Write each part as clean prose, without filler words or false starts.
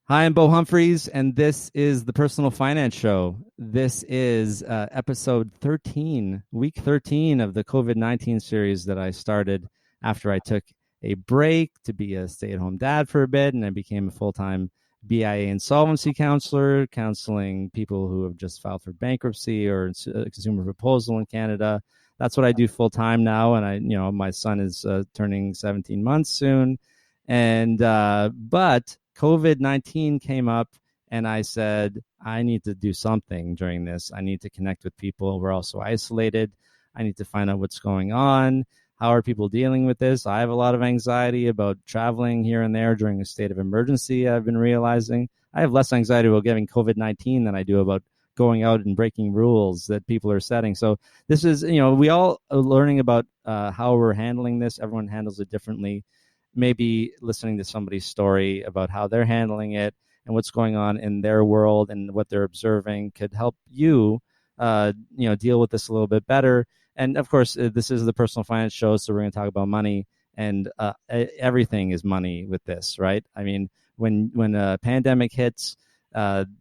Hi, I'm Bo Humphreys, and this is the Personal Finance Show. This is episode 13, week 13 of the COVID-19 series that I started after I took a break to be a stay-at-home dad for a bit, and I became a full-time BIA insolvency counselor, counseling people who have just filed for bankruptcy or a consumer proposal in Canada. That's what I do full-time now, and my son is turning 17 months soon, and but COVID-19 came up, and I said, I need to do something during this. I need to connect with people. We're also isolated. I need to find out what's going on. How are people dealing with this? I have a lot of anxiety about traveling here and there during a state of emergency. I've been realizing I have less anxiety about getting COVID-19 than I do about going out and breaking rules that people are setting. So this is, we all are learning about how we're handling this. Everyone handles it differently. Maybe listening to somebody's story about how they're handling it and what's going on in their world and what they're observing could help you, deal with this a little bit better. And of course, this is the Personal Finance Show, so we're going to talk about money, and everything is money with this, right? I mean, when a pandemic hits,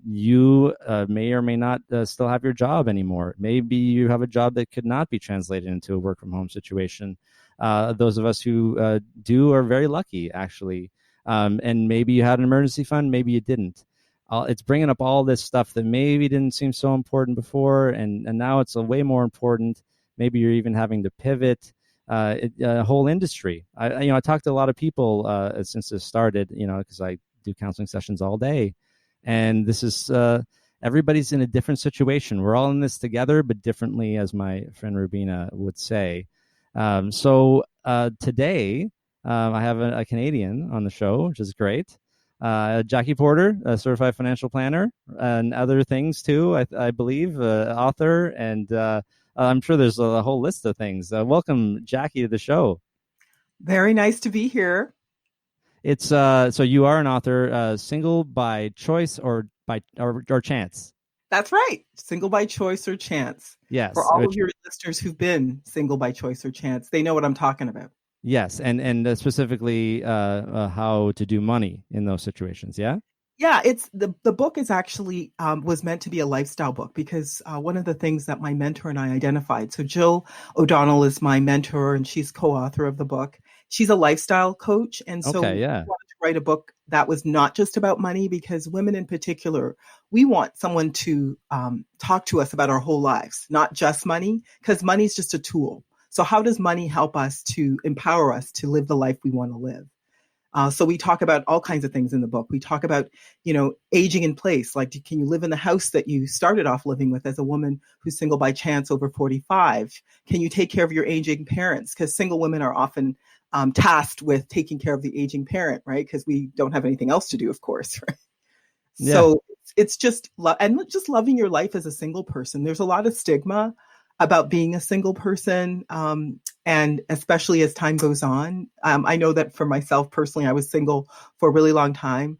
you may or may not still have your job anymore. Maybe you have a job that could not be translated into a work from home situation. Those of us who do are very lucky, actually. And maybe you had an emergency fund, maybe you didn't. It's bringing up all this stuff that maybe didn't seem so important before, and now it's a way more important. Maybe you're even having to pivot a whole industry. I talked to a lot of people since this started, because I do counseling sessions all day. And this is everybody's in a different situation. We're all in this together, but differently, as my friend Rubina would say. So today, I have a Canadian on the show, which is great. Jackie Porter, a certified financial planner, and other things too, I believe, author, and I'm sure there's a whole list of things. Welcome, Jackie, to the show. Very nice to be here. It's so you are an author, single by choice or or chance. That's right. Single by choice or chance. For Yes, all of your listeners who've been single by choice or chance, they know what I'm talking about. yes, and specifically how to do money in those situations. Yeah. Yeah, it's the book is actually was meant to be a lifestyle book because one of the things that my mentor and I identified. So Jill O'Donnell is my mentor, and she's co-author of the book. She's a lifestyle coach, and so Okay. we Yeah. wanted to write a book that was not just about money, because women in particular, we want someone to talk to us about our whole lives, not just money, because money is just a tool. So how does money help us to empower us to live the life we want to live? So we talk about all kinds of things in the book. We talk about, aging in place. Like, can you live in the house that you started off living with as a woman who's single by chance over 45? Can you take care of your aging parents? Because single women are often tasked with taking care of the aging parent, right? Because we don't have anything else to do, of course, right? Yeah. So it's just, and just loving your life as a single person. There's a lot of stigma about being a single person. And especially as time goes on, I know that for myself personally, I was single for a really long time.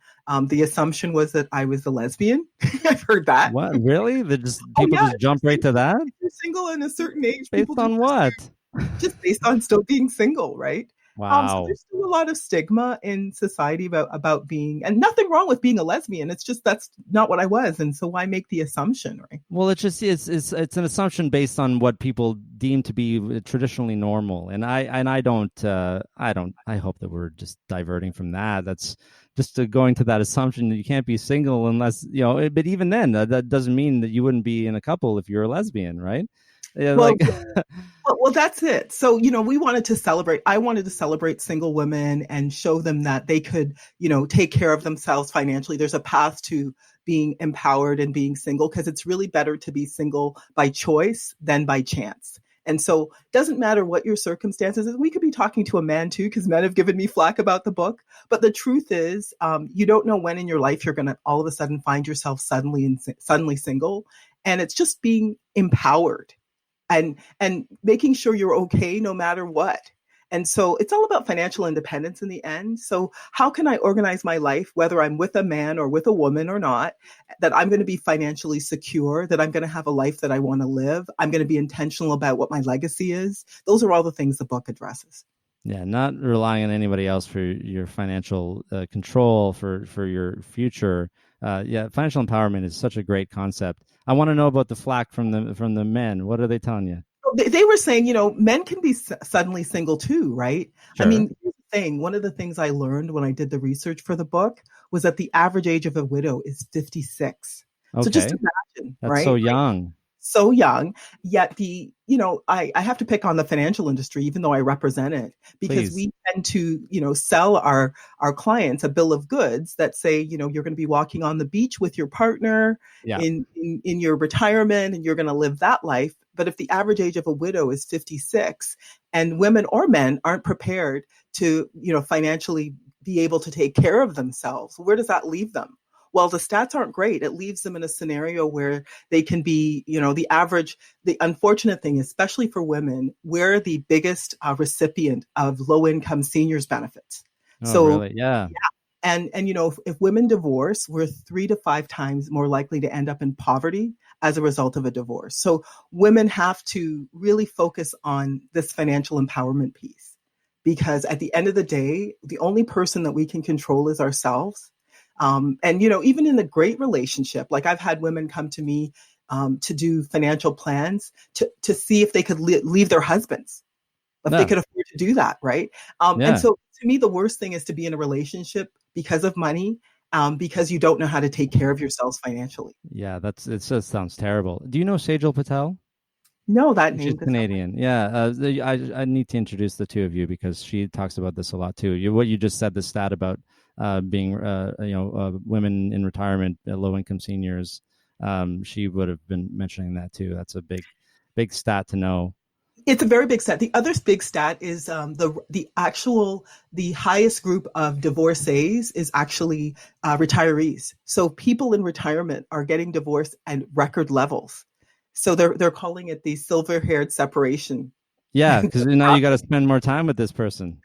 The assumption was that I was a lesbian. I've heard that. What, really? People just jump right to that? If you're single in a certain age, Based people on what? just based on still being single, right? So Wow. there's still a lot of stigma in society about being, and nothing wrong with being a lesbian. It's just that's not what I was, and so why make the assumption, right? Well, it's an assumption based on what people deem to be traditionally normal, and I hope that we're just diverting from that. That's just going to that assumption that you can't be single unless But even then, that doesn't mean that you wouldn't be in a couple if you're a lesbian, right? Yeah, Well, like well, that's it. So, we wanted to celebrate. I wanted to celebrate single women and show them that they could, take care of themselves financially. There's a path to being empowered and being single, because it's really better to be single by choice than by chance. And so it doesn't matter what your circumstances is. We could be talking to a man too, because men have given me flack about the book. But the truth is, you don't know when in your life you're going to all of a sudden find yourself suddenly single. And it's just being empowered and making sure you're okay no matter what. And so it's all about financial independence in the end. So how can I organize my life, whether I'm with a man or with a woman or not, that I'm going to be financially secure, that I'm going to have a life that I want to live. I'm going to be intentional about what my legacy is. Those are all the things the book addresses. Yeah, not relying on anybody else for your financial control for your future. Yeah, financial empowerment is such a great concept. I want to know about the flack from the men. What are they telling you? They were saying, men can be suddenly single too, right? I Sure. mean, here's the thing. One of the things I learned when I did the research for the book was that the average age of a widow is 56. So just Okay. imagine, That's so right? young. So young, yet I have to pick on the financial industry, even though I represent it, because Please. we tend to, sell our clients a bill of goods that say, you're going to be walking on the beach with your partner Yeah. in your retirement and you're going to live that life. But if the average age of a widow is 56 and women or men aren't prepared to, financially be able to take care of themselves, where does that leave them? Well, the stats aren't great. It leaves them in a scenario where they can be, the unfortunate thing, especially for women, we're the biggest recipient of low income seniors benefits. Oh, So, really? Yeah. and if women divorce, we're 3 to 5 times more likely to end up in poverty as a result of a divorce. So women have to really focus on this financial empowerment piece, because at the end of the day, the only person that we can control is ourselves. And even in a great relationship, like I've had women come to me to do financial plans to see if they could leave their husbands, if they Yeah. could afford to do that, right? And Yeah. so to me, the worst thing is to be in a relationship because of money, because you don't know how to take care of yourselves financially. Yeah. It just sounds terrible. Do you know Sejal Patel? No, that She's name does not. Canadian. Yeah. I need to introduce the two of you because she talks about this a lot too. What you just said, the stat about being, women in retirement, low income seniors. She would have been mentioning that too. That's a big stat to know. It's a very big stat. The other big stat is the highest group of divorcees is actually retirees. So people in retirement are getting divorced at record levels. So they're calling it the silver haired separation. Yeah, because now you got to spend more time with this person.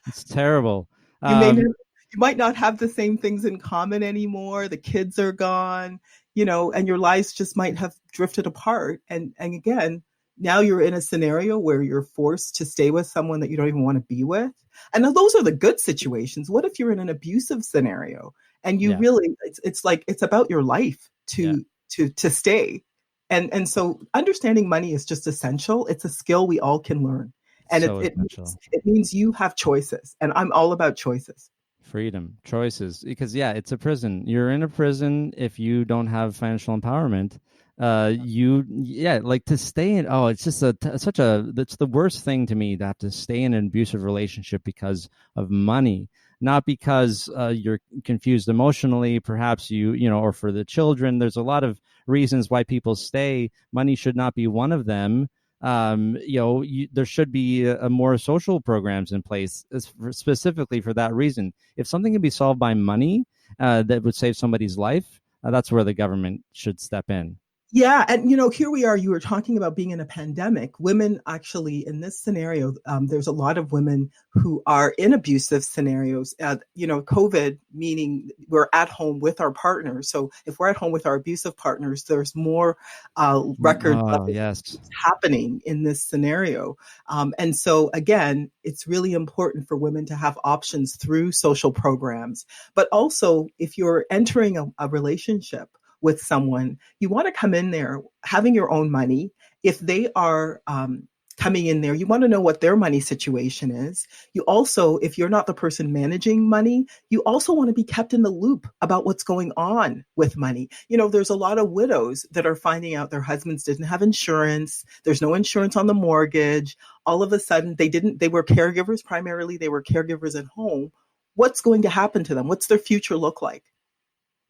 It's terrible. you may Um, you might not have the same things in common anymore. The kids are gone, and your lives just might have drifted apart. And again, now you're in a scenario where you're forced to stay with someone that you don't even want to be with. And now those are the good situations. What if you're in an abusive scenario and you yeah, really it's like it's about your life yeah, to stay. And so understanding money is just essential. It's a skill we all can learn. And so essential. it means you have choices. And I'm all about choices. Freedom, choices, because yeah, it's a prison. You're in a prison if you don't have financial empowerment. Like to stay in. Oh, it's just such a. That's the worst thing to me, to have to stay in an abusive relationship because of money, not because you're confused emotionally. Perhaps or for the children. There's a lot of reasons why people stay. Money should not be one of them. There should be more social programs in place specifically for that reason. If something can be solved by money that would save somebody's life, that's where the government should step in. Yeah, and here we are. You were talking about being in a pandemic. Women actually, in this scenario, there's a lot of women who are in abusive scenarios. COVID meaning we're at home with our partners. So if we're at home with our abusive partners, there's more record Oh, level yes. happening in this scenario. And so again, it's really important for women to have options through social programs. But also, if you're entering a relationship with someone, you want to come in there having your own money. If they are coming in there, you want to know what their money situation is. You also, if you're not the person managing money, you also want to be kept in the loop about what's going on with money. There's a lot of widows that are finding out their husbands didn't have insurance. There's no insurance on the mortgage. All of a sudden, they were caregivers primarily. They were caregivers at home. What's going to happen to them? What's their future look like?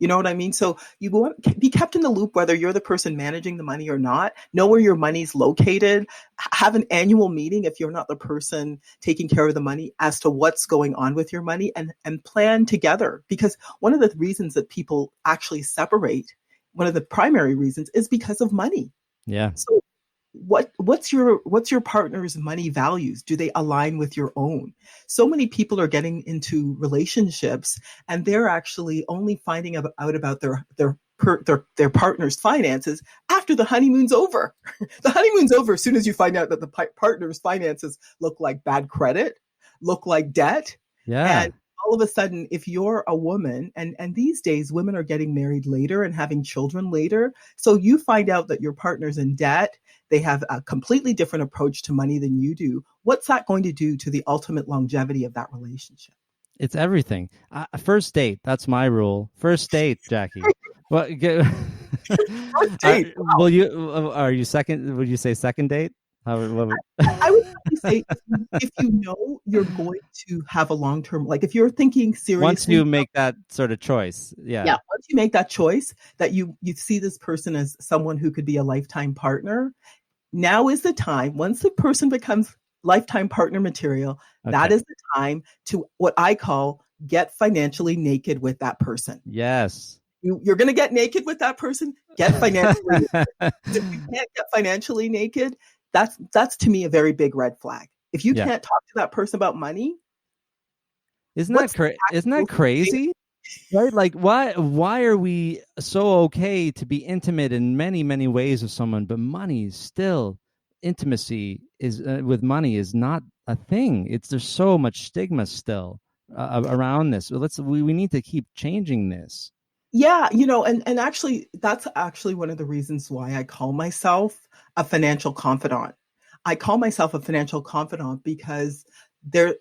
You know what I mean? So you want to be kept in the loop, whether you're the person managing the money or not. Know where your money's located. Have an annual meeting if you're not the person taking care of the money as to what's going on with your money, and plan together. Because one of the reasons that people actually separate, one of the primary reasons, is because of money. Yeah. So what's your partner's money values? Do they align with your own? So many people are getting into relationships and they're actually only finding out about their partner's finances after after the honeymoon's over. The honeymoon's over as soon as you find out that the partner's finances look like bad credit, look like debt. Yeah. And all of a sudden, if you're a woman, and these days women are getting married later and having children later, so you find out that your partner's in debt, they have a completely different approach to money than you do. What's that going to do to the ultimate longevity of that relationship? It's everything. First date. That's my rule. First date, Jackie. Well, First date, wow. will you? Are you second? Would you say second date? I would probably say if you know you're going to have a long-term, like if you're thinking seriously. Once you make that sort of choice, yeah. Once you make that choice that you see this person as someone who could be a lifetime partner, now is the time. Once the person becomes lifetime partner material, that is the time to what I call get financially naked with that person. Yes. You're going to get naked with that person. Get financially naked. If you can't get financially naked, that's to me a very big red flag. If you can't talk to that person about money, isn't that crazy? Right? Like why are we so okay to be intimate in many, many ways with someone, but money still, intimacy is with money is not a thing. There's so much stigma still around this. We need to keep changing this. Yeah, and actually, that's actually one of the reasons why I call myself a financial confidant. I call myself a financial confidant because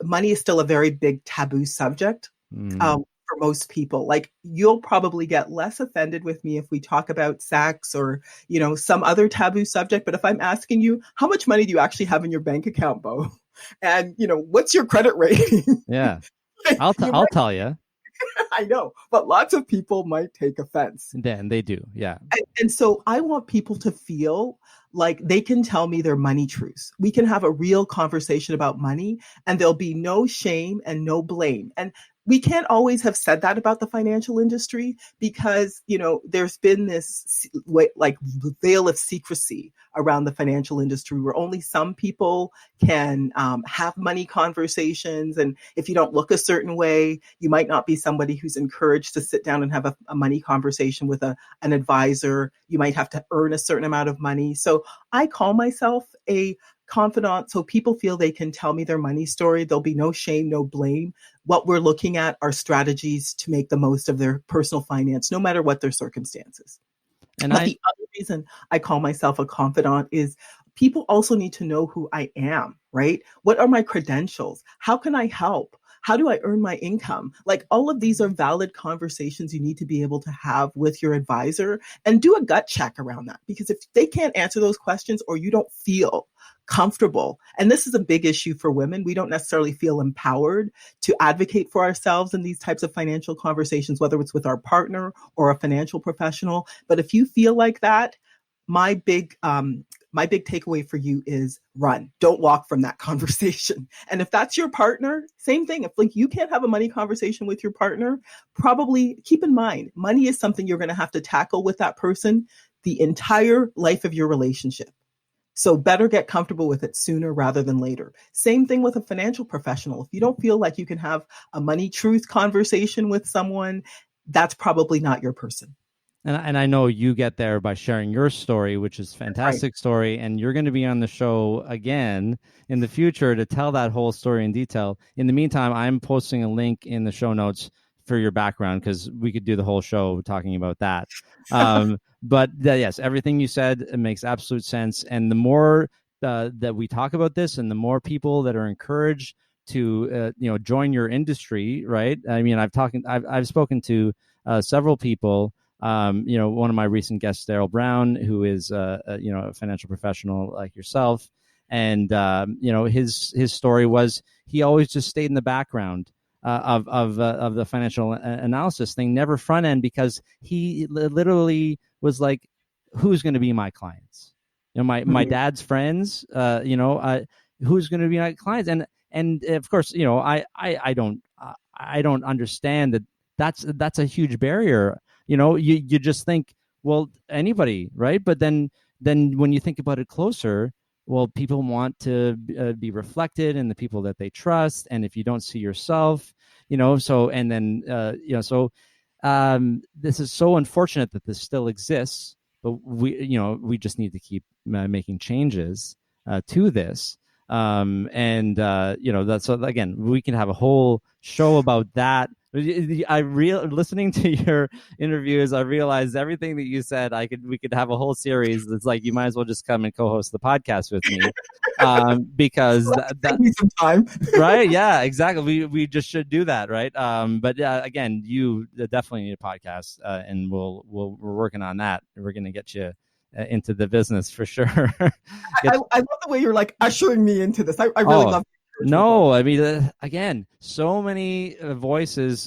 money is still a very big taboo subject for most people. Like, you'll probably get less offended with me if we talk about sex or, some other taboo subject. But if I'm asking you, how much money do you actually have in your bank account, Bo? And, what's your credit rating? Yeah, I'll tell you. I know, but lots of people might take offense. Then they do, yeah. And so I want people to feel like they can tell me their money truths. We can have a real conversation about money, and there'll be no shame and no blame. And we can't always have said that about the financial industry because, there's been this veil of secrecy around the financial industry where only some people can have money conversations. And if you don't look a certain way, you might not be somebody who's encouraged to sit down and have a money conversation with an advisor. You might have to earn a certain amount of money. So I call myself a confidant, so people feel they can tell me their money story. There'll be no shame, no blame. What we're looking at are strategies to make the most of their personal finance, no matter what their circumstances. The other reason I call myself a confidant is people also need to know who I am, right? What are my credentials? How can I help? How do I earn my income? Like, all of these are valid conversations you need to be able to have with your advisor, and do a gut check around that. Because if they can't answer those questions, or you don't feel comfortable, and this is a big issue for women, we don't necessarily feel empowered to advocate for ourselves in these types of financial conversations, whether it's with our partner or a financial professional. But if you feel like that, my big takeaway for you is run. Don't walk from that conversation. And if that's your partner, same thing. If you can't have a money conversation with your partner, probably keep in mind, money is something you're going to have to tackle with that person the entire life of your relationship. So better get comfortable with it sooner rather than later. Same thing with a financial professional. If you don't feel like you can have a money truth conversation with someone, that's probably not your person. And I know you get there by sharing your story, which is a fantastic story. And you're going to be on the show again in the future to tell that whole story in detail. In the meantime, I'm posting a link in the show notes for your background, because we could do the whole show talking about that. But yes, everything you said, it makes absolute sense. And the more that we talk about this, and the more people that are encouraged to join your industry, right? I mean, I've spoken to several people. One of my recent guests, Daryl Brown, who is a financial professional like yourself, and his story was he always just stayed in the background of the financial analysis thing, never front end, because he literally was like, who's going to be my clients? My dad's friends, who's going to be my clients? And of course, I don't understand that. That's a huge barrier. You just think, well, anybody, right? But then when you think about it closer, well, people want to be reflected in the people that they trust. And if you don't see yourself, this is so unfortunate that this still exists. but we just need to keep making changes to this. That's, so again, we can have a whole show about that. Listening to your interviews, I realized everything that you said. We could have a whole series. It's like you might as well just come and co-host the podcast with me, because Take me some time. Right? Yeah, exactly. We just should do that, right? But again, you definitely need a podcast, and we're working on that. We're going to get you into the business for sure. I love the way you're like ushering me into this. I really love. No, I mean, again, so many voices,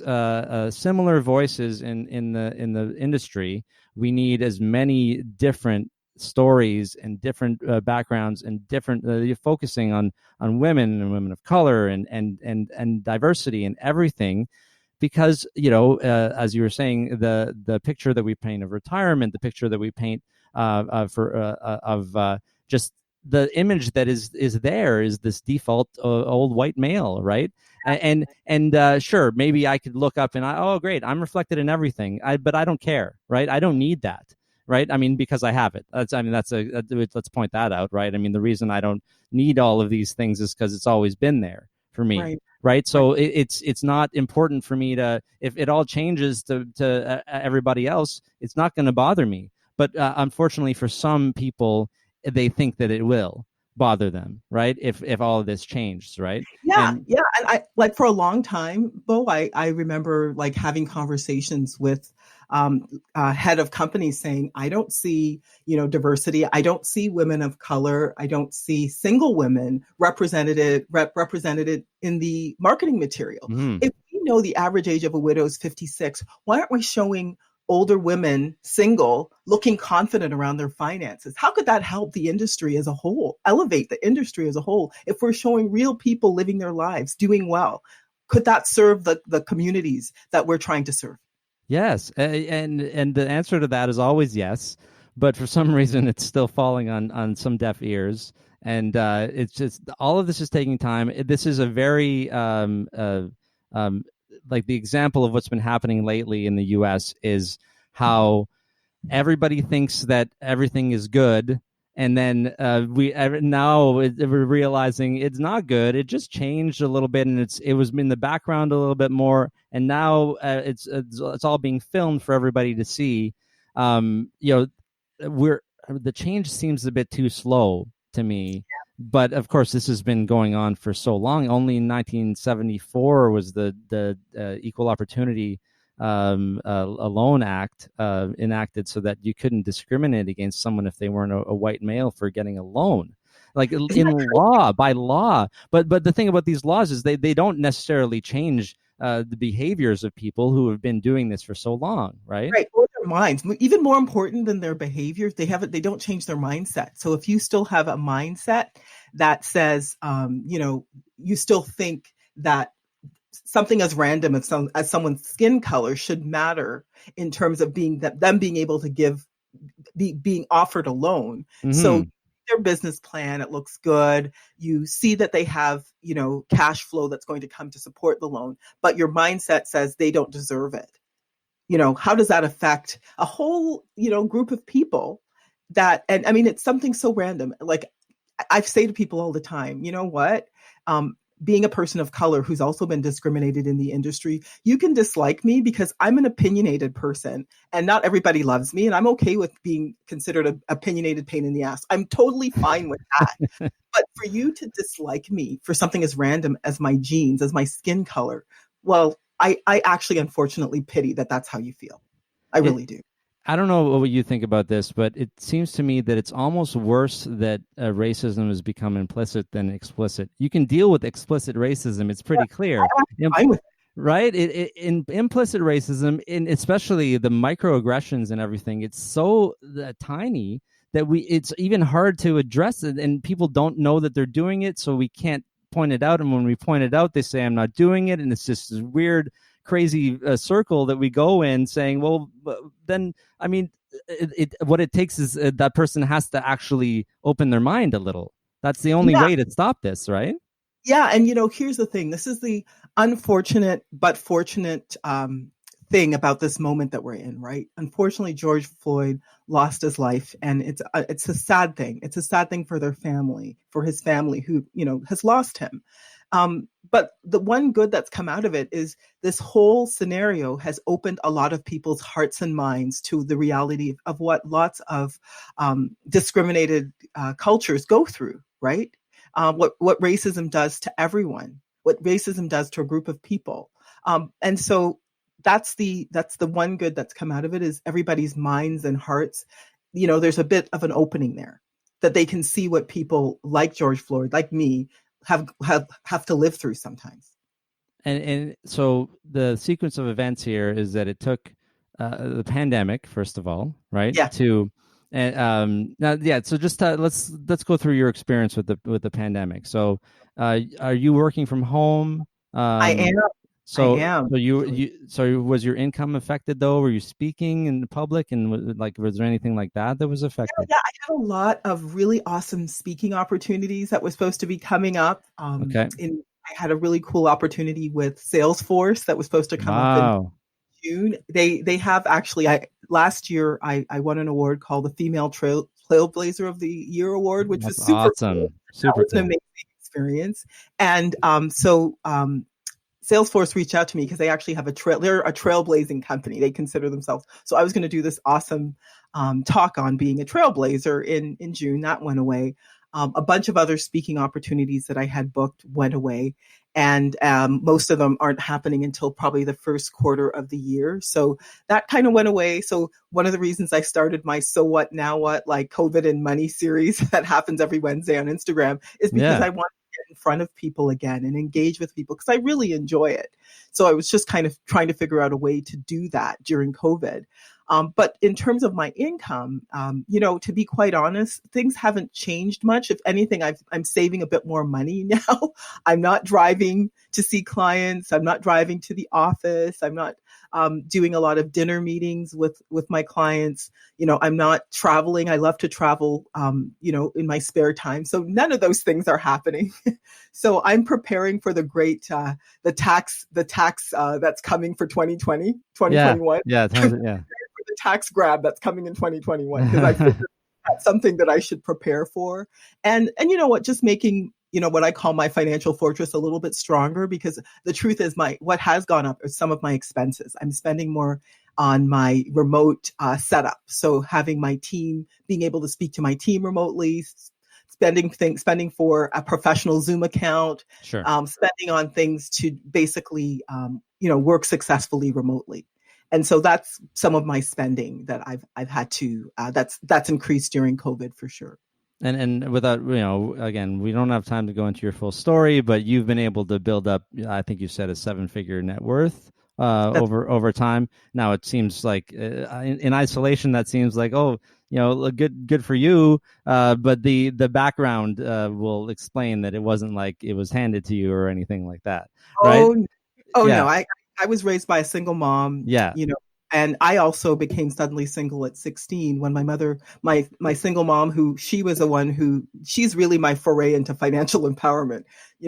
similar voices in the industry. We need as many different stories and different backgrounds and different focusing on women and women of color and diversity and everything, because as you were saying, the picture that we paint of retirement, the picture that we paint of just the image that is there is this default old white male, right? And sure, maybe I could look up and oh great, I'm reflected in everything, but I don't care, right? I don't need that, right? I mean, because I have it. Let's point that out, right? I mean, the reason I don't need all of these things is because it's always been there for me, right? So it's not important for me to, if it all changes to everybody else, it's not going to bother me. But unfortunately, for some people, they think that it will bother them, right? If all of this changed, right? Yeah. And I, like, for a long time, Bo, I remember like having conversations with head of companies saying, I don't see, diversity. I don't see women of color. I don't see single women represented in the marketing material. Mm-hmm. If we know the average age of a widow is 56, why aren't we showing older women, single, looking confident around their finances? How could that help the industry as a whole, elevate the industry as a whole? If we're showing real people living their lives, doing well, could that serve the communities that we're trying to serve? Yes. And the answer to that is always yes. But for some reason, it's still falling on some deaf ears. And it's just, all of this is taking time. This is a very, like, the example of what's been happening lately in the U.S. is how everybody thinks that everything is good, and then we're realizing it's not good. It just changed a little bit, and it was in the background a little bit more, and now it's all being filmed for everybody to see. The change seems a bit too slow to me. But of course, this has been going on for so long. Only in 1974 was the Equal Opportunity a Loan Act enacted, so that you couldn't discriminate against someone if they weren't a white male for getting a loan, like by law. But the thing about these laws is they don't necessarily change the behaviors of people who have been doing this for so long, right? Right. Or their minds. Even more important than their behaviors, they don't change their mindset. So if you still have a mindset that says, you still think that something as random as someone's skin color should matter in terms of them being able to being offered a loan. Mm-hmm. So their business plan, it looks good. You see that they have, cash flow that's going to come to support the loan, but your mindset says they don't deserve it. How does that affect a whole, group of people and I mean, it's something so random. Like, I say to people all the time, you know what? Being a person of color who's also been discriminated in the industry, you can dislike me because I'm an opinionated person and not everybody loves me. And I'm okay with being considered an opinionated pain in the ass. I'm totally fine with that. But for you to dislike me for something as random as my genes, as my skin color, well, I actually unfortunately pity that that's how you feel. I really do. I don't know what you think about this, but it seems to me that it's almost worse that racism has become implicit than explicit. You can deal with explicit racism; it's pretty clear, right? In implicit racism, especially the microaggressions and everything, it's so tiny that it's even hard to address it, and people don't know that they're doing it, so we can't point it out. And when we point it out, they say, "I'm not doing it," and it's just this weird, crazy circle that we go in, saying, well, then, I mean, what it takes is that person has to actually open their mind a little. That's the only way to stop this, right? Yeah. And, here's the thing. This is the unfortunate but fortunate thing about this moment that we're in, right? Unfortunately, George Floyd lost his life, and it's a sad thing. It's a sad thing for their family, for his family who, has lost him. But the one good that's come out of it is this whole scenario has opened a lot of people's hearts and minds to the reality of what lots of discriminated cultures go through, right? What racism does to everyone, what racism does to a group of people. And so that's the one good that's come out of it, is everybody's minds and hearts. There's a bit of an opening there, that they can see what people like George Floyd, like me, have to live through sometimes. And so the sequence of events here is that it took the pandemic, first of all, right? Yeah. So just let's go through your experience with the pandemic. So are you working from home? I am. So, I am. So was your income affected though? Were you speaking in public, and was there anything like that was affected? Yeah, I had a lot of really awesome speaking opportunities that were supposed to be coming up. Okay. I had a really cool opportunity with Salesforce that was supposed to come up in June. They have actually. Last year I won an award called the Female Trailblazer of the Year award, which was super awesome. Cool. Super that was an amazing experience. And Salesforce reached out to me because they actually have they're a trailblazing company. They consider themselves. So I was going to do this awesome talk on being a trailblazer in June. That went away. A bunch of other speaking opportunities that I had booked went away. And most of them aren't happening until probably the first quarter of the year. So that kind of went away. So one of the reasons I started my So What Now What, like COVID and Money series that happens every Wednesday on Instagram is because I want in front of people again and engage with people, because I really enjoy it. So I was just kind of trying to figure out a way to do that during COVID. But in terms of my income, to be quite honest, things haven't changed much. If anything, I'm saving a bit more money now. I'm not driving to see clients. I'm not driving to the office. I'm not doing a lot of dinner meetings with my clients. I'm not traveling. I love to travel, in my spare time. So none of those things are happening. So I'm preparing for the great, the tax that's coming for 2020, 2021. Yeah. The tax grab that's coming in 2021, because I think that's something that I should prepare for. And you know what, just making, what I call my financial fortress a little bit stronger, because the truth is what has gone up is some of my expenses. I'm spending more on my remote setup. So having my team, being able to speak to my team remotely, spending for a professional Zoom account, sure. Spending on things to basically, work successfully remotely. And so that's some of my spending that I've had to that's increased during COVID for sure. And without, again, we don't have time to go into your full story, but you've been able to build up, I think you said, a 7-figure net worth over time. Now it seems like in isolation, that seems like, good for you. But the background will explain that it wasn't like it was handed to you or anything like that. Right? No, I was raised by a single mom. Yeah. And I also became suddenly single at 16 when my mother, my single mom, she's really my foray into financial empowerment.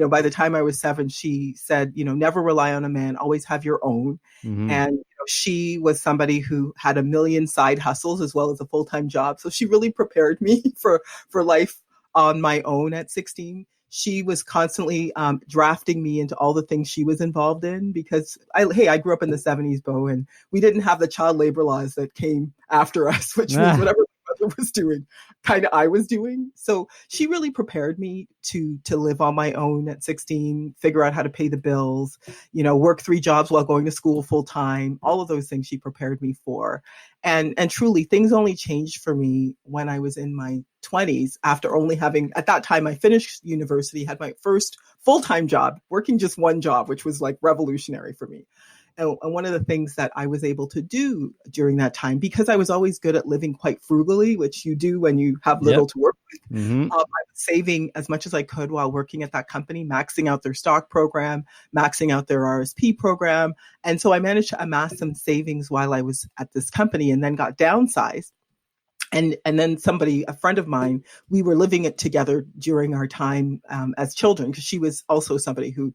By the time I was 7, she said, never rely on a man, always have your own. Mm-hmm. And she was somebody who had a million side hustles as well as a full-time job. So she really prepared me for life on my own at 16. She was constantly drafting me into all the things she was involved in, because I grew up in the 70s, Bo, and we didn't have the child labor laws that came after us, which was whatever my mother was doing, kind of I was doing. So she really prepared me to live on my own at 16, figure out how to pay the bills, work 3 jobs while going to school full time. All of those things she prepared me for. And truly, things only changed for me when I was in my 20s, after only having, at that time, I finished university, had my first full-time job, working just one job, which was like revolutionary for me. And one of the things that I was able to do during that time, because I was always good at living quite frugally, which you do when you have little to work with, mm-hmm. I was saving as much as I could while working at that company, maxing out their stock program, maxing out their RSP program. And so I managed to amass some savings while I was at this company, and then got downsized. And then a friend of mine, we were living it together during our time as children, because she was also somebody who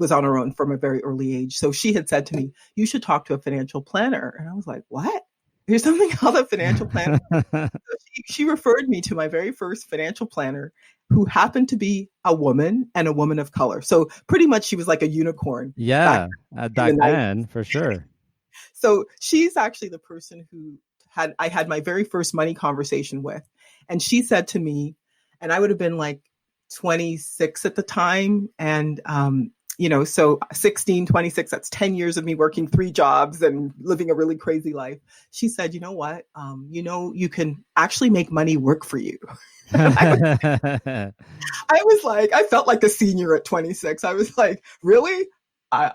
was on her own from a very early age. So she had said to me, you should talk to a financial planner. And I was like, what? There's something called a financial planner. So she referred me to my very first financial planner, who happened to be a woman and a woman of color. So pretty much she was like a unicorn. Yeah, back then, for sure. So she's actually the person who I had my very first money conversation with. And she said to me, and I would have been like 26 at the time. And, so 16, 26, that's 10 years of me working 3 jobs and living a really crazy life. She said, you know what? You can actually make money work for you. I was like, I felt like a senior at 26. I was like, really?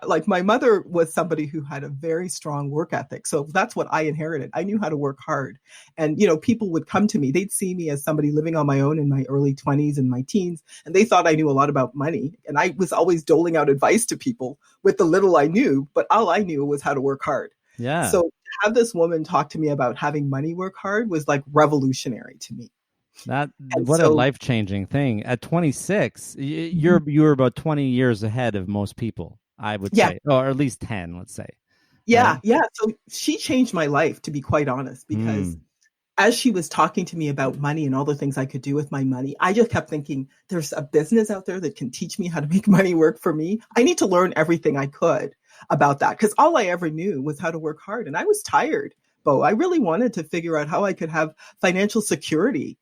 Like my mother was somebody who had a very strong work ethic. So that's what I inherited. I knew how to work hard. And, people would come to me. They'd see me as somebody living on my own in my early 20s and my teens. And they thought I knew a lot about money. And I was always doling out advice to people with the little I knew. But all I knew was how to work hard. Yeah. So to have this woman talk to me about having money work hard was like revolutionary to me. What a life-changing thing. At 26, you were about 20 years ahead of most people, I would say, or at least 10, let's say. Yeah, right? yeah. So she changed my life, to be quite honest, because as she was talking to me about money and all the things I could do with my money, I just kept thinking, there's a business out there that can teach me how to make money work for me. I need to learn everything I could about that, because all I ever knew was how to work hard. And I was tired, Bo. I really wanted to figure out how I could have financial security.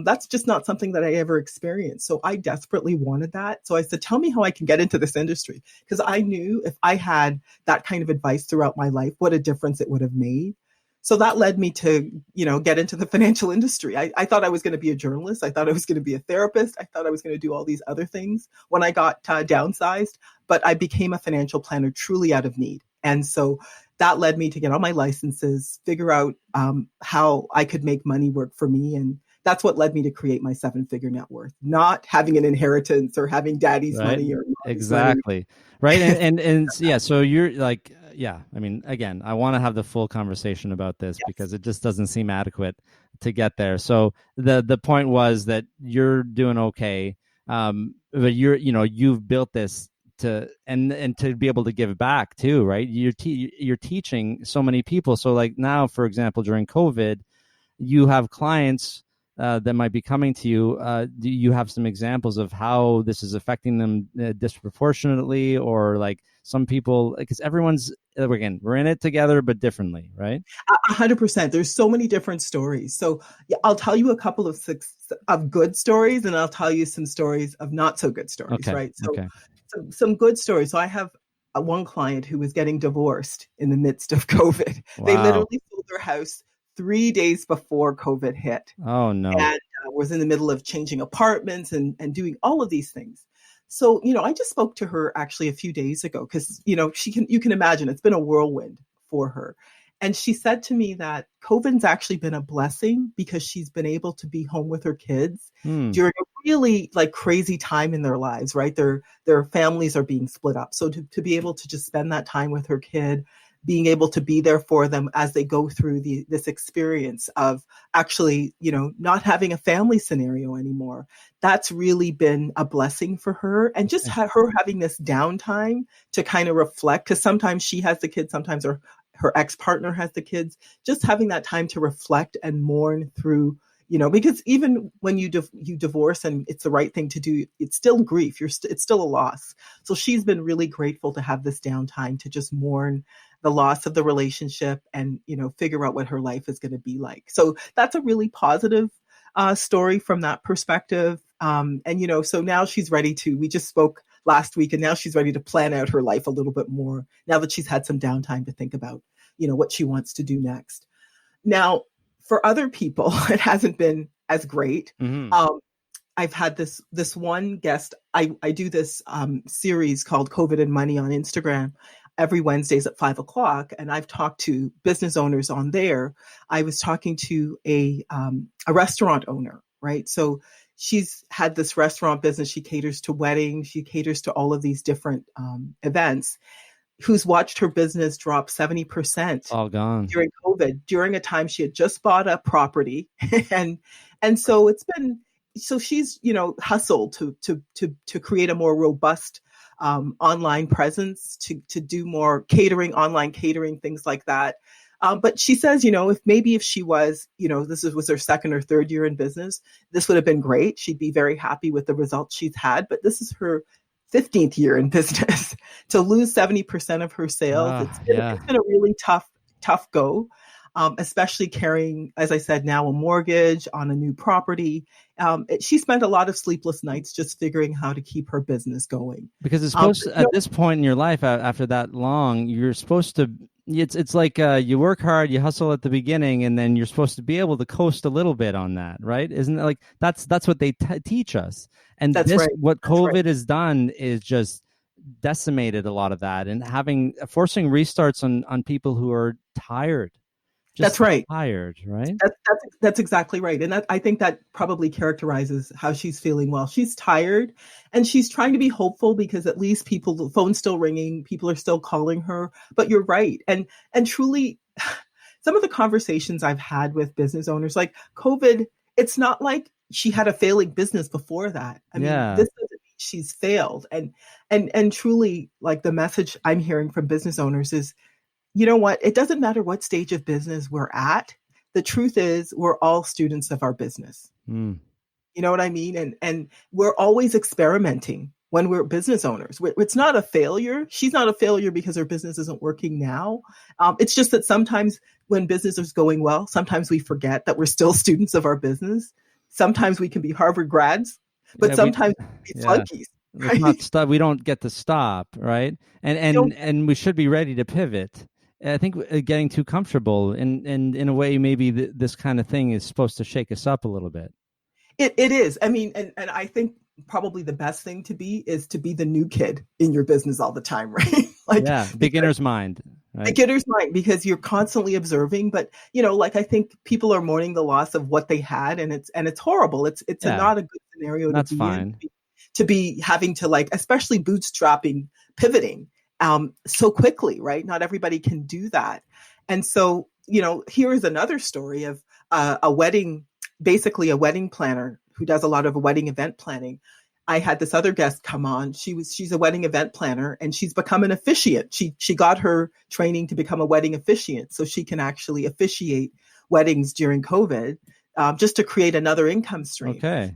That's just not something that I ever experienced. So I desperately wanted that. So I said, tell me how I can get into this industry. Because I knew if I had that kind of advice throughout my life, what a difference it would have made. So that led me to, get into the financial industry. I thought I was going to be a journalist. I thought I was going to be a therapist. I thought I was going to do all these other things when I got downsized. But I became a financial planner truly out of need. And so that led me to get all my licenses, figure out how I could make money work for me. And that's what led me to create my 7-figure net worth, not having an inheritance or having daddy's money or exactly money. Right. And yeah, so you're like, yeah, I mean, again, I want to have the full conversation about this because it just doesn't seem adequate to get there. So the point was that you're doing okay, but you've built this to and to be able to give back too, right? You're teaching so many people. So like now, for example, during COVID, you have clients that might be coming to you. Do you have some examples of how this is affecting them disproportionately, or like some people, because everyone's, again, we're in it together, but differently, right? 100%. There's so many different stories. So I'll tell you a couple of good stories, and I'll tell you some stories of not so good stories, right? So some good stories. So I have one client who was getting divorced in the midst of COVID. Wow. They literally sold their house 3 days before COVID hit. Oh, no. And was in the middle of changing apartments and doing all of these things. So, I just spoke to her actually a few days ago because, you can imagine it's been a whirlwind for her. And she said to me that COVID's actually been a blessing because she's been able to be home with her kids during a really like crazy time in their lives, right? Their families are being split up. So to be able to just spend that time with her kid, being able to be there for them as they go through this experience of actually, not having a family scenario anymore. That's really been a blessing for her. And just her having this downtime to kind of reflect, because sometimes she has the kids, sometimes her ex-partner has the kids, just having that time to reflect and mourn through, because even when you divorce and it's the right thing to do, it's still grief. It's still a loss. So she's been really grateful to have this downtime to just mourn the loss of the relationship and, figure out what her life is going to be like. So that's a really positive story from that perspective. So now she's ready we just spoke last week and now she's ready to plan out her life a little bit more now that she's had some downtime to think about, what she wants to do next. Now, for other people, it hasn't been as great. Mm-hmm. I've had this one guest. I do this series called COVID and Money on Instagram every Wednesdays at 5:00. And I've talked to business owners on there. I was talking to a restaurant owner, right? So she's had this restaurant business. She caters to weddings. She caters to all of these different events, who's watched her business drop 70% all gone during COVID, during a time she had just bought a property. and so she's, hustled to create a more robust online presence, to do more catering, online catering, things like that. But she says, if she was, was her second or third year in business, this would have been great. She'd be very happy with the results she's had. But this is her 15th year in business. To lose 70% of her sales, it's been a really tough go. Especially carrying, as I said, now a mortgage on a new property. She spent a lot of sleepless nights just figuring how to keep her business going. Because it's supposed to, at this point in your life, after that long, you're supposed to, it's like you work hard, you hustle at the beginning, and then you're supposed to be able to coast a little bit on that, right? Isn't it like that's what they teach us? And what COVID has done is just decimated a lot of that, and forcing restarts on people who are tired. That's right. Tired, right? That's exactly right. And I think that probably characterizes how she's feeling. Well, she's tired and she's trying to be hopeful because at least the phone's still ringing, people are still calling her. But you're right. And truly, some of the conversations I've had with business owners, like COVID, it's not like she had a failing business before that. I mean, this doesn't mean she's failed. And truly, like, the message I'm hearing from business owners is, you know what? It doesn't matter what stage of business we're at. The truth is we're all students of our business. You know what I mean? And we're always experimenting when we're business owners. It's not a failure. She's not a failure because her business isn't working now. It's just that sometimes when business is going well, sometimes we forget that we're still students of our business. Sometimes we can be Harvard grads, but sometimes we can be flunkies. Right? We don't get to stop, right? And we should be ready to pivot. I think getting too comfortable, and in a way, maybe this kind of thing is supposed to shake us up a little bit. It is. I mean, and I think probably the best thing to be is to be the new kid in your business all the time, right? Beginner's mind. Right? Beginner's mind, because you're constantly observing. But I think people are mourning the loss of what they had, and it's horrible. It's not a good scenario to be in, to be having to, especially bootstrapping, pivoting so quickly, right? Not everybody can do that. And so, here is another story of a wedding planner who does a lot of wedding event planning. I had this other guest come on. She's a wedding event planner, and she's become an officiant. She got her training to become a wedding officiant so she can actually officiate weddings during COVID, just to create another income stream. Okay.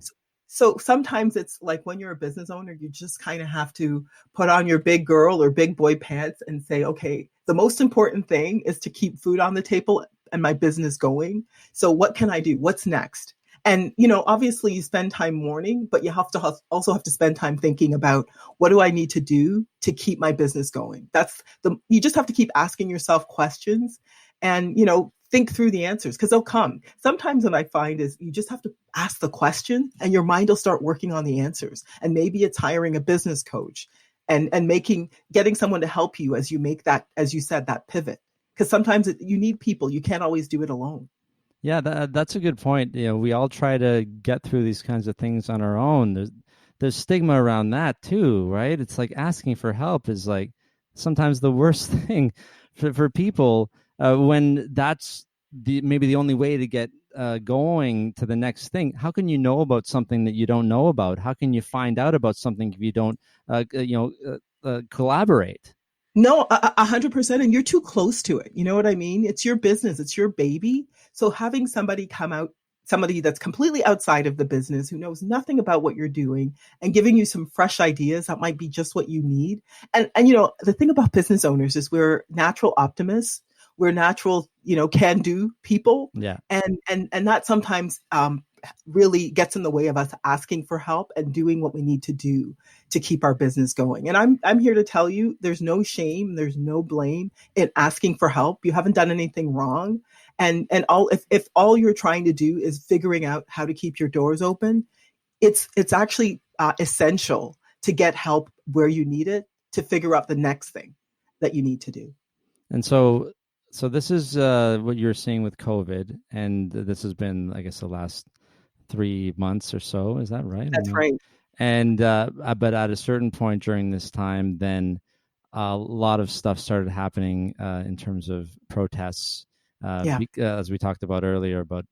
So sometimes it's like when you're a business owner, you just kind of have to put on your big girl or big boy pants and say, okay, the most important thing is to keep food on the table and my business going. So what can I do? What's next? And, obviously you spend time mourning, but you also have to spend time thinking about, what do I need to do to keep my business going? You just have to keep asking yourself questions and, think through the answers, because they'll come. Sometimes what I find is you just have to ask the question and your mind will start working on the answers. And maybe it's hiring a business coach and getting someone to help you as you make that, as you said, that pivot. Because sometimes you need people. You can't always do it alone. Yeah, that's a good point. We all try to get through these kinds of things on our own. There's stigma around that too, right? It's like asking for help is like sometimes the worst thing for people. When that's maybe the only way to get going to the next thing. How can you know about something that you don't know about? How can you find out about something if you don't, collaborate? No, 100%. And you're too close to it. You know what I mean? It's your business. It's your baby. So having somebody come out, somebody that's completely outside of the business, who knows nothing about what you're doing, and giving you some fresh ideas that might be just what you need. And the thing about business owners is we're natural optimists. We're natural, can-do people. Yeah. And that sometimes really gets in the way of us asking for help and doing what we need to do to keep our business going. And I'm here to tell you, there's no shame, there's no blame in asking for help. You haven't done anything wrong. And if all you're trying to do is figuring out how to keep your doors open, it's actually essential to get help where you need it to figure out the next thing that you need to do. And so this is what you're seeing with COVID, and this has been, I guess, the last 3 months or so. Is that right? That's right. And but at a certain point during this time, then a lot of stuff started happening in terms of protests. As we talked about earlier, but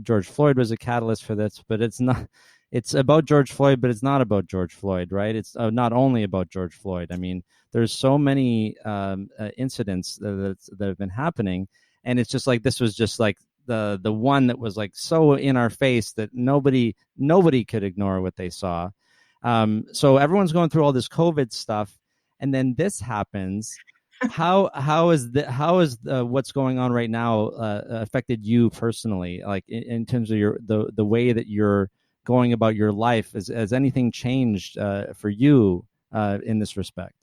George Floyd was a catalyst for this, but it's it's about George Floyd, but it's not about George Floyd, right? It's not only about George Floyd. I mean, there's so many incidents that have been happening, and it's just like this was just like the one that was like so in our face that nobody could ignore what they saw. So everyone's going through all this COVID stuff, and then this happens. How is what's going on right now affected you personally, like in terms of the way that you're going about your life? Has anything changed for you in this respect?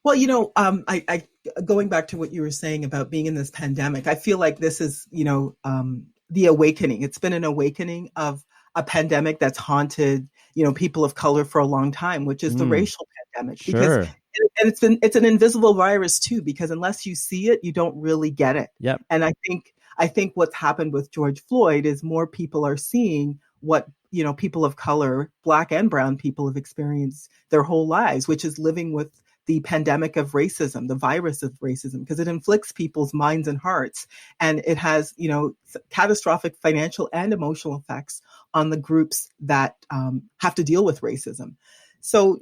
Well, I going back to what you were saying about being in this pandemic, I feel like this is, the awakening. It's been an awakening of a pandemic that's haunted, people of color for a long time, which is the racial pandemic. Because Sure. and it's an invisible virus too, because unless you see it, you don't really get it. Yep. And I think what's happened with George Floyd is more people are seeing what, people of color, Black and brown people, have experienced their whole lives, which is living with the pandemic of racism, the virus of racism, because it inflicts people's minds and hearts. And it has, catastrophic financial and emotional effects on the groups that have to deal with racism. So,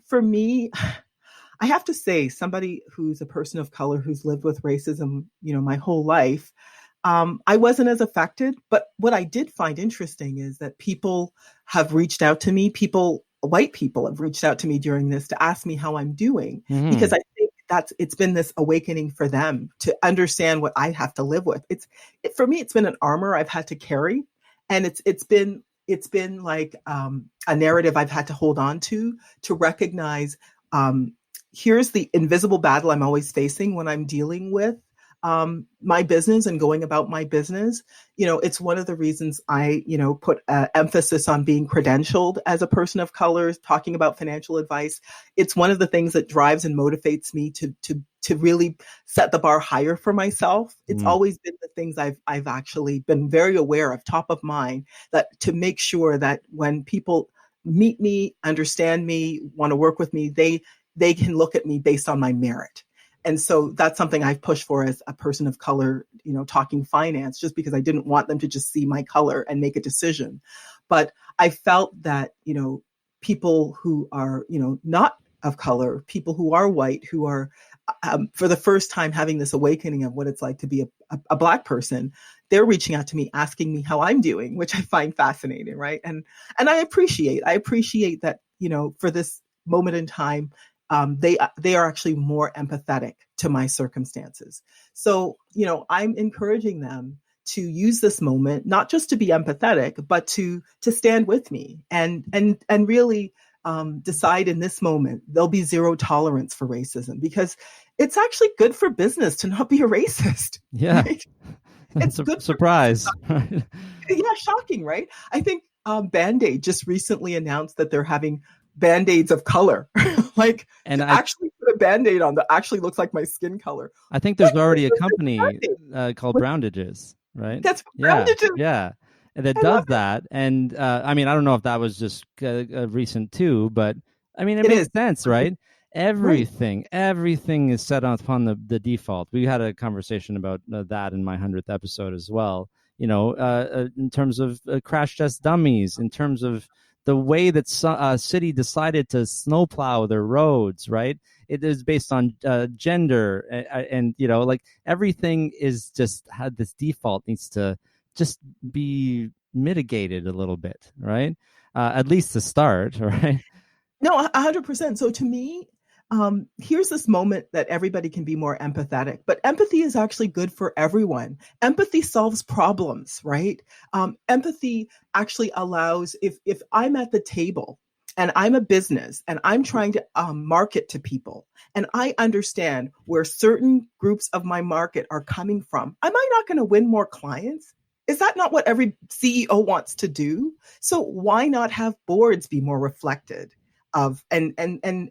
for me, I have to say, somebody who's a person of color who's lived with racism, my whole life, I wasn't as affected. But what I did find interesting is that people have reached out to me. White people have reached out to me during this to ask me how I'm doing, because I think it's been this awakening for them to understand what I have to live with. For me, it's been an armor I've had to carry, and it's been like a narrative I've had to hold on to recognize. Here's the invisible battle I'm always facing when I'm dealing with my business and going about my business. It's one of the reasons I, put emphasis on being credentialed as a person of color, talking about financial advice. It's one of the things that drives and motivates me to really set the bar higher for myself. It's always been the things I've actually been very aware of, top of mind, that to make sure that when people meet me, understand me, want to work with me, they can look at me based on my merit. And so that's something I've pushed for as a person of color, talking finance, just because I didn't want them to just see my color and make a decision. But I felt that, people who are, not of color, people who are white, who are for the first time having this awakening of what it's like to be a Black person, they're reaching out to me, asking me how I'm doing, which I find fascinating. Right. And I appreciate that, for this moment in time, they are actually more empathetic to my circumstances. So, I'm encouraging them to use this moment, not just to be empathetic, but to stand with me and really decide in this moment there'll be zero tolerance for racism, because it's actually good for business to not be a racist. Yeah. Right? It's a good surprise. Yeah, shocking, right? I think Band-Aid just recently announced that they're having Band-Aids of color. Like, and actually put a Band-Aid on that actually looks like my skin color. I think there's already a company called Browndages, right? That's Browndages. Yeah. And that does that. And I mean, I don't know if that was just recent too, but I mean, it makes sense, right? Everything is set upon the default. We had a conversation about that in my 100th episode as well. In terms of crash test dummies, in terms of the way that a city decided to snowplow their roads, right? It is based on gender, and like everything is just had this default needs to just be mitigated a little bit, right? At least to start, right? No, 100%. So to me, here's this moment that everybody can be more empathetic, but empathy is actually good for everyone. Empathy solves problems, right? Empathy actually allows, if I'm at the table and I'm a business and I'm trying to market to people, and I understand where certain groups of my market are coming from, am I not going to win more clients? Is that not what every CEO wants to do? So why not have boards be more reflected of and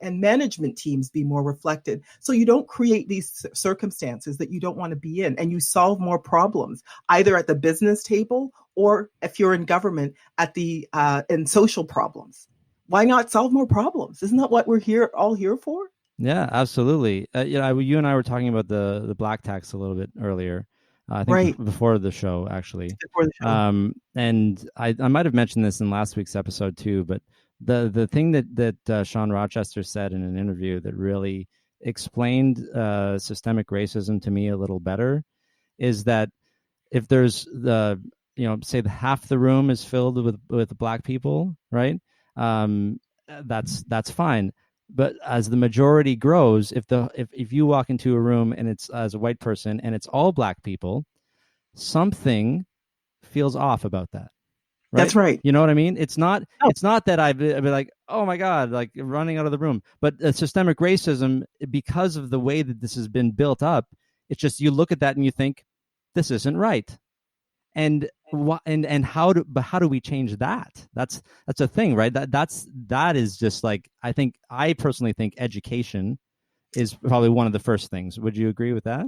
management teams be more reflected, so you don't create these circumstances that you don't want to be in, and you solve more problems either at the business table or, if you're in government, at the in social problems. Why not solve more problems? Isn't that what we're all here for? Yeah, absolutely. You and I were talking about the black tax a little bit earlier. I think Right. before the show, actually. Before the show. And I might have mentioned this in last week's episode too, but the thing that Sean Rochester said in an interview that really explained systemic racism to me a little better is that if there's say the half the room is filled with black people, right? That's fine. But as the majority grows, if you walk into a room and it's as a white person and it's all black people, something feels off about that. Right? That's right. You know what I mean? It's not No. it's not that I'd be like, oh my God, like running out of the room. But systemic racism, because of the way that this has been built up, it's just you look at that and you think, this isn't right. And how do we change that? That's a thing, right? That is just like, I personally think education is probably one of the first things. Would you agree with that?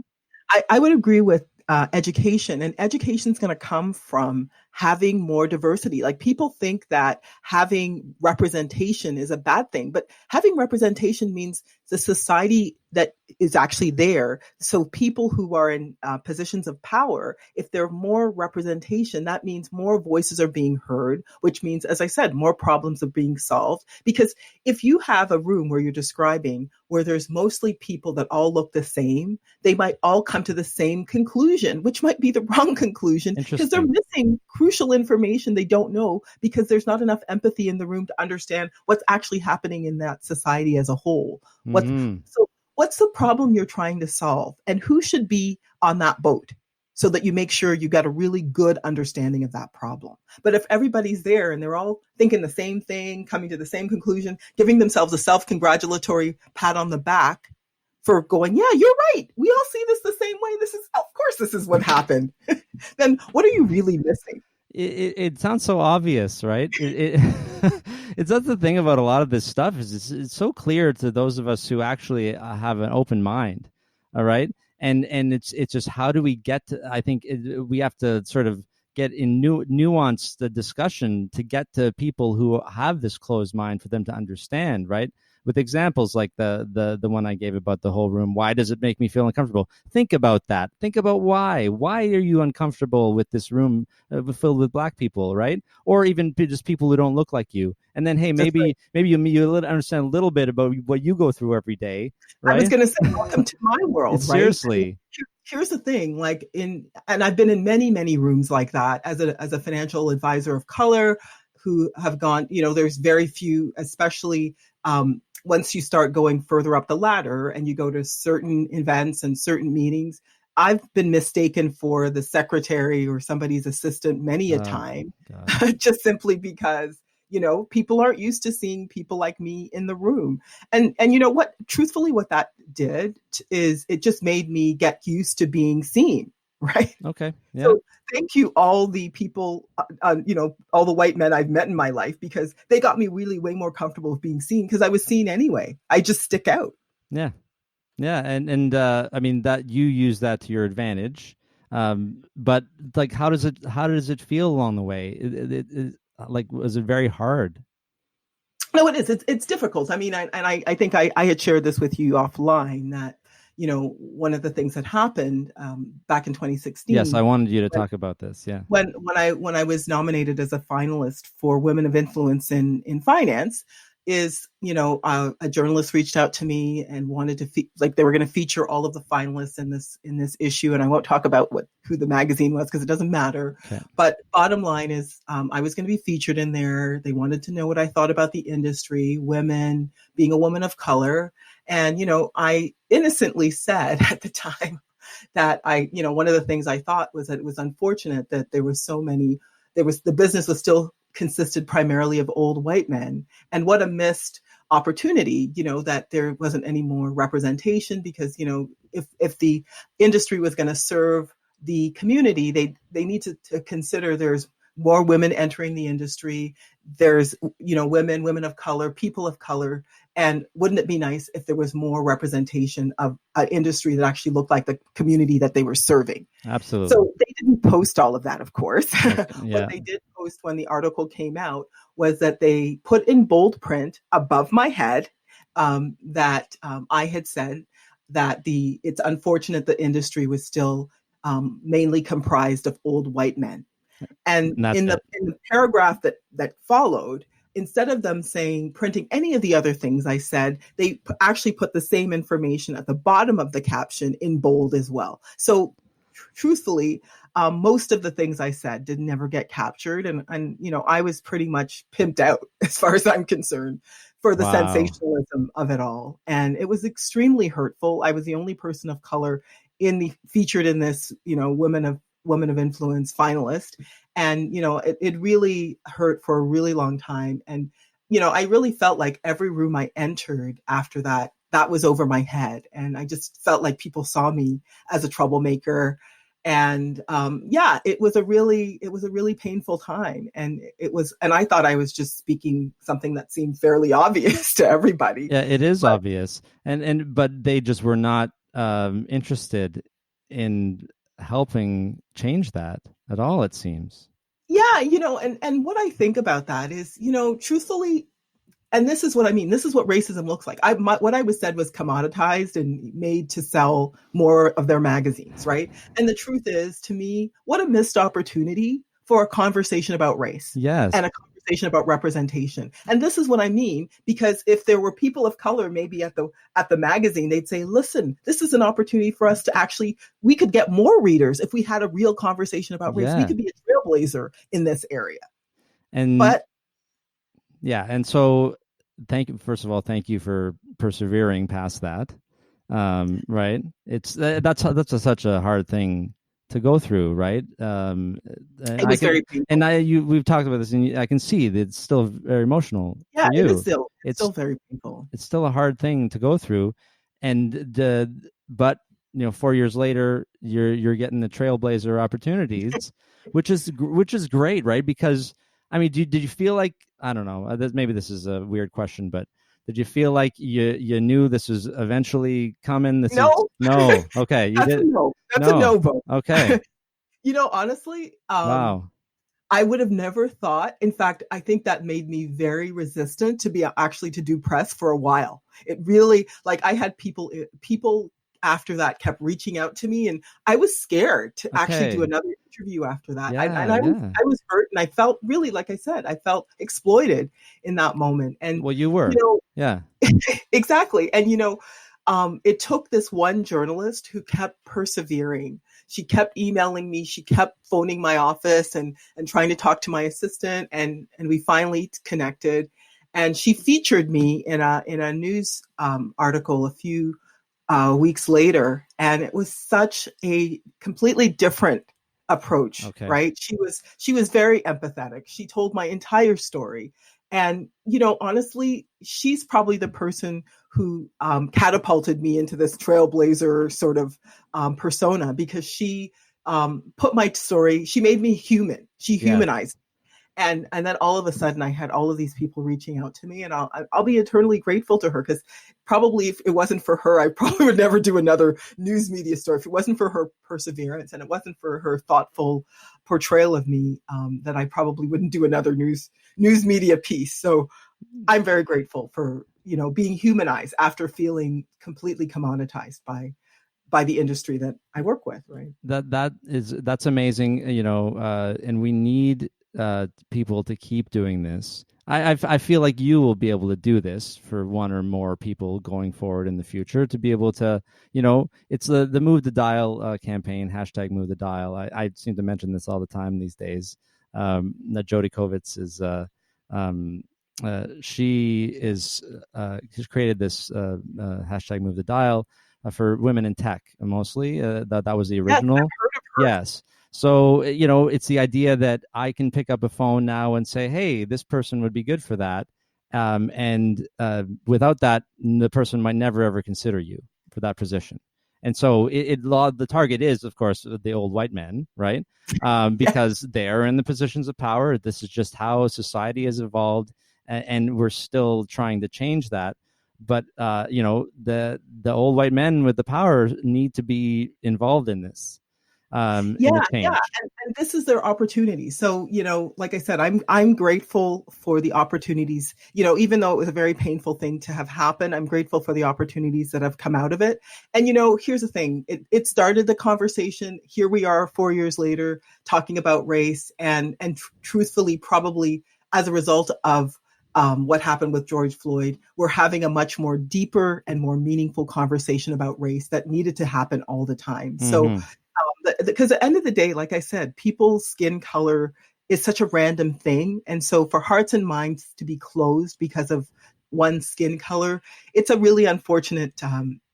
I would agree with education, and education is going to come from having more diversity. Like, people think that having representation is a bad thing, but having representation means the society that is actually there. So people who are in positions of power, if there are more representation, that means more voices are being heard, which means, as I said, more problems are being solved. Because if you have a room where you're describing where there's mostly people that all look the same, they might all come to the same conclusion, which might be the wrong conclusion because they're missing crucial information they don't know, because there's not enough empathy in the room to understand what's actually happening in that society as a whole. So what's the problem you're trying to solve, and who should be on that boat, so that you make sure you got a really good understanding of that problem. But if everybody's there and they're all thinking the same thing, coming to the same conclusion, giving themselves a self-congratulatory pat on the back for going, yeah, you're right, we all see this the same way, of course this is what happened, then what are you really missing? It sounds so obvious, right? It's that's the thing about a lot of this stuff is it's so clear to those of us who actually have an open mind. All right, and it's just how do we get to? I think we have to sort of get in nuance the discussion to get to people who have this closed mind for them to understand, right? With examples like the one I gave about the whole room. Why does it make me feel uncomfortable? Think about that. Think about why. Why are you uncomfortable with this room filled with black people, right? Or even just people who don't look like you. And then, hey, maybe you understand a little bit about what you go through every day, right? I was going to say, welcome to my world, right? Seriously. Here's the thing, and I've been in many rooms like that as a financial advisor of color who have gone, there's very few, especially once you start going further up the ladder and you go to certain events and certain meetings. I've been mistaken for the secretary or somebody's assistant many a time, just simply because, people aren't used to seeing people like me in the room. And you know what, truthfully, what that did is it just made me get used to being seen. Right. Okay. Yeah. So thank you, all the people, all the white men I've met in my life, because they got me really way more comfortable with being seen, because I was seen anyway. I just stick out. Yeah. Yeah. And I mean, that you use that to your advantage. But like, how does it feel along the way? Was it very hard? No, it is. It's difficult. I mean, I think I had shared this with you offline that, one of the things that happened back in 2016. Yes, I wanted you to talk about this. Yeah. When I was nominated as a finalist for Women of Influence in Finance, is, a journalist reached out to me and wanted to they were going to feature all of the finalists in this issue. And I won't talk about who the magazine was, because it doesn't matter. Okay. But bottom line is, I was going to be featured in there. They wanted to know what I thought about the industry, women, being a woman of color. And, I innocently said at the time that one of the things I thought was that it was unfortunate that there was the business was still consisted primarily of old white men, and what a missed opportunity, that there wasn't any more representation, because, if the industry was going to serve the community, they need to consider there's more women entering the industry. There's, women of color, people of color. And wouldn't it be nice if there was more representation of an industry that actually looked like the community that they were serving? Absolutely. So they didn't post all of that, of course. Yeah. What they did post when the article came out was that they put in bold print above my head that I had said that it's unfortunate the industry was still mainly comprised of old white men. And And that's it. in the paragraph that followed, instead of them saying printing any of the other things I said, they actually put the same information at the bottom of the caption in bold as well. So truthfully, most of the things I said did never get captured, and I was pretty much pimped out as far as I'm concerned for the Wow. sensationalism of it all, and it was extremely hurtful. I was the only person of color featured in this, women of influence finalist, and it really hurt for a really long time, and I really felt like every room I entered after that was over my head, and I just felt like people saw me as a troublemaker. And it was a really painful time, and I thought I was just speaking something that seemed fairly obvious to everybody. Yeah, it is But obvious, but they just were not interested in helping change that at all. It seems. yeah, and what I think about that is, truthfully, and this is what I mean. This is what racism looks like. What I was said was commoditized and made to sell more of their magazines, right? And the truth is, to me, what a missed opportunity for a conversation about race Yes. and a conversation about representation. And this is what I mean, because if there were people of color maybe at the magazine, they'd say, "Listen, this is an opportunity for us to actually, we could get more readers if we had a real conversation about race. We Yeah. could be a trailblazer in this area." And But yeah, and so thank you. First of all, thank you for persevering past that. Right? It's such a hard thing to go through, right? it I was can, very and painful. we've talked about this, and I can see that it's still very emotional Yeah, for you. it's It's still very painful. it's still a hard thing to go through, and but 4 years later, you're getting the Trailblazer opportunities, which is great, right? Because I mean, did you feel like, I don't know, maybe this is a weird question, but did you feel like you knew this was eventually coming? This is No, no, okay, you that's a did no. That's a no, no vote. okay, Honestly, wow, I would have never thought. In fact, I think that made me very resistant to be actually to do press for a while. It really, like, I had people after that kept reaching out to me, and I was scared to actually do okay, another interview after that. And yeah, yeah. I was hurt, and I felt really, like I said, I felt exploited in that moment. And Well, you you were, know, yeah, exactly. And it took this one journalist who kept persevering. She kept emailing me. She kept phoning my office and trying to talk to my assistant. And we finally connected. And she featured me in a news article a few weeks later. And it was such a completely different approach, okay, right? She was very empathetic. She told my entire story. And, honestly, she's probably the person who catapulted me into this trailblazer sort of persona, because she put my story, she made me human. She yes. humanized. And then all of a sudden I had all of these people reaching out to me, and I'll be eternally grateful to her, because probably if it wasn't for her, I probably would never do another news media story. If it wasn't for her perseverance and it wasn't for her thoughtful portrayal of me, then I probably wouldn't do another news media piece. So I'm very grateful for being humanized after feeling completely commoditized by the industry that I work with. Right. That's amazing. And we need people to keep doing this. I feel like you will be able to do this for one or more people going forward in the future, to be able to, it's the Move the Dial campaign, hashtag Move the Dial. I seem to mention this all the time these days. That Jody Kovitz is, she's created this hashtag Move the Dial for women in tech, mostly. That was the Yes, I've original. heard of her. Yes. So, it's the idea that I can pick up a phone now and say, hey, this person would be good for that. And without that, the person might never, ever consider you for that position. And so the target is, of course, the old white men, right? Yeah. Because they're in the positions of power. This is just how society has evolved. And we're still trying to change that. But, the old white men with the power need to be involved in this. in the Yeah, change. and this is their opportunity. So, like I said, I'm grateful for the opportunities. Even though it was a very painful thing to have happen, I'm grateful for the opportunities that have come out of it. And here's the thing: it started the conversation. Here we are, 4 years later, talking about race, and truthfully, probably as a result of what happened with George Floyd, we're having a much more deeper and more meaningful conversation about race that needed to happen all the time. So Mm-hmm. because at the end of the day, like I said, people's skin color is such a random thing. And so for hearts and minds to be closed because of one skin color, it's a really unfortunate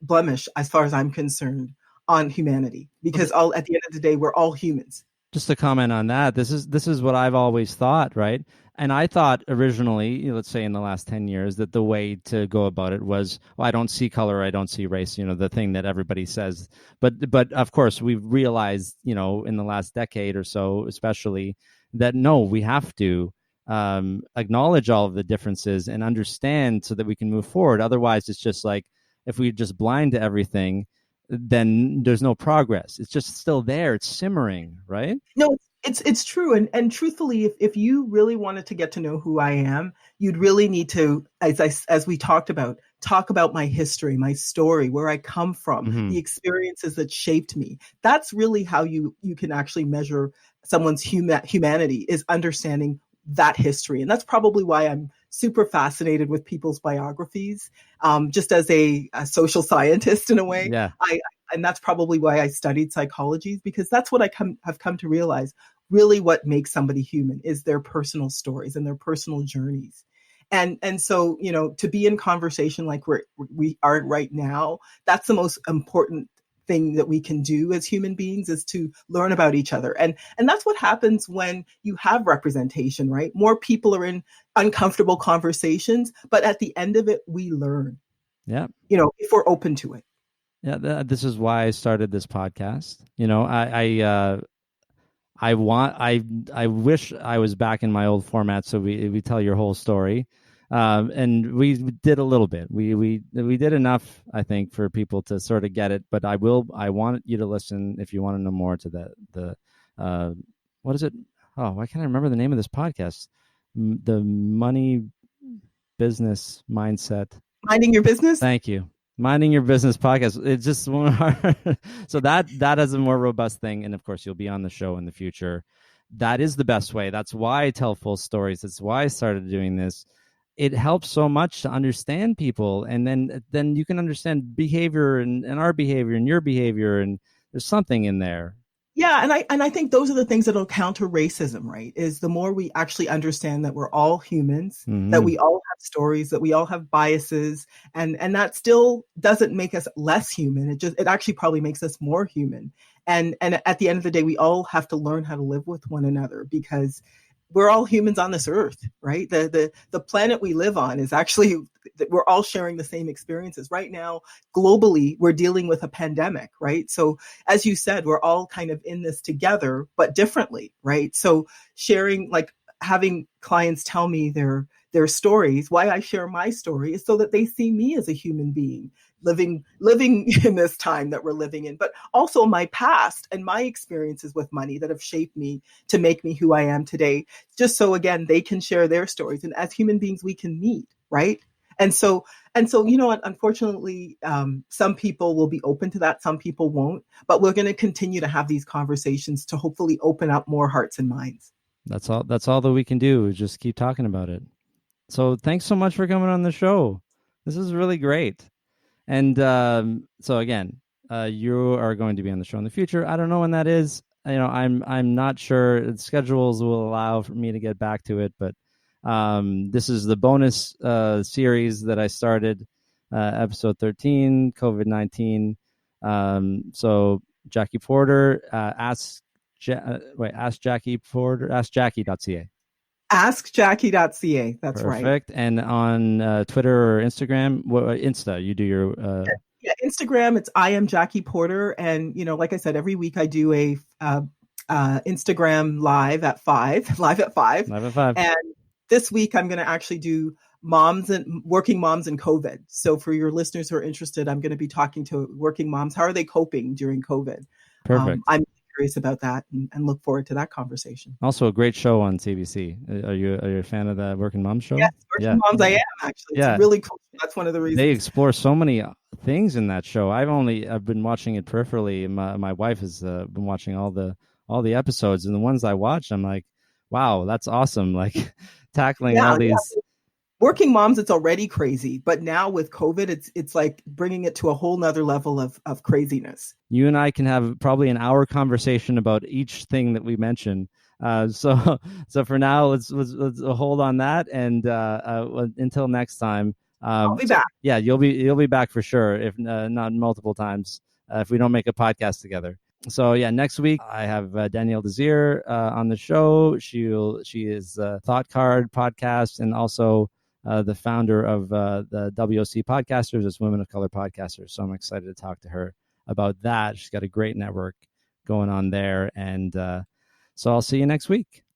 blemish, as far as I'm concerned, on humanity. Because at the end of the day, we're all humans. Just to comment on that, this is what I've always thought, right? And I thought originally, let's say in the last 10 years, that the way to go about it was, well, I don't see color, I don't see race, the thing that everybody says. But of course, we've realized, in the last decade or so, especially, that no, we have to acknowledge all of the differences and understand so that we can move forward. Otherwise, it's just like if we just blind to everything, then there's no progress. It's just still there. It's simmering, right? No, it's true. And truthfully, if you really wanted to get to know who I am, you'd really need to, as we talked about, talk about my history, my story, where I come from, Mm-hmm. the experiences that shaped me. That's really how you can actually measure someone's humanity, is understanding that history. And that's probably why I'm super fascinated with people's biographies. Just as a social scientist in a way, Yeah. and that's probably why I studied psychology, because that's what have come to realize. Really, what makes somebody human is their personal stories and their personal journeys. And so, to be in conversation like we are right now, that's the most important thing that we can do as human beings, is to learn about each other. And that's what happens when you have representation, right? More people are in uncomfortable conversations, but at the end of it, we learn. Yeah. If we're open to it. Yeah, this is why I started this podcast. I wish I was back in my old format, so we tell your whole story, and we did a little bit. We did enough, I think, for people to sort of get it. But I want you to listen if you want to know more to the what is it? Oh, why can't I remember the name of this podcast? The Money Business Mindset. Minding your business. Thank you. Minding Your Business podcast. It's just so that is a more robust thing, and of course you'll be on the show in the future. That is the best way. That's why I tell full stories. That's why I started doing this. It helps so much to understand people, and then you can understand behavior and our behavior and your behavior, and there's something in there. Yeah, and I think those are the things that'll counter racism, right? Is the more we actually understand that we're all humans, Mm-hmm. that we all have stories, that we all have biases, and that still doesn't make us less human. It actually probably makes us more human. And at the end of the day, we all have to learn how to live with one another, because we're all humans on this earth, right? The planet we live on is actually, we're all sharing the same experiences. Right now, globally, we're dealing with a pandemic, right? So as you said, we're all kind of in this together, but differently, right? So sharing, like having clients tell me their stories, why I share my story is so that they see me as a human being living in this time that we're living in, but also my past and my experiences with money that have shaped me to make me who I am today, just so again they can share their stories, and as human beings we can meet, right? And so unfortunately, some people will be open to that, some people won't, but we're going to continue to have these conversations to hopefully open up more hearts and minds. That's all that we can do, is just keep talking about it. So thanks so much for coming on the show. This is really great. And so again, you are going to be on the show in the future. I don't know when that is. I'm not sure. The schedules will allow for me to get back to it, but this is the bonus series that I started, episode 13, COVID-19. So Jackie Porter, ask Jackie Porter, askjackie.ca. AskJackie.ca. That's right. Perfect. And on Twitter or Instagram, Insta, you do your. Yeah, Instagram, it's I am Jackie Porter. And, like I said, every week I do a Instagram live at 5. Live at 5. And this week I'm going to actually do working moms and COVID. So for your listeners who are interested, I'm going to be talking to working moms. How are they coping during COVID? Perfect. I'm curious about that and look forward to that conversation. Also, a great show on CBC. Are you a fan of the Working Moms show? Yes, Working Moms, I am actually. It's really cool. That's one of the reasons. They explore so many things in that show. I've been watching it peripherally. My wife has been watching all the episodes, and the ones I watch, I'm like, wow, that's awesome! Like tackling all these. Yeah. Working Moms, it's already crazy, but now with COVID, it's like bringing it to a whole nother level of craziness. You and I can have probably an hour conversation about each thing that we mentioned. So for now, let's hold on that, and until next time. I'll be back. Yeah, you'll be back for sure, if not multiple times, if we don't make a podcast together. So yeah, next week I have Danielle Desir on the show. She is Thought Card podcast and also the founder of the WOC Podcasters, as Women of Color Podcasters. So I'm excited to talk to her about that. She's got a great network going on there, and so I'll see you next week.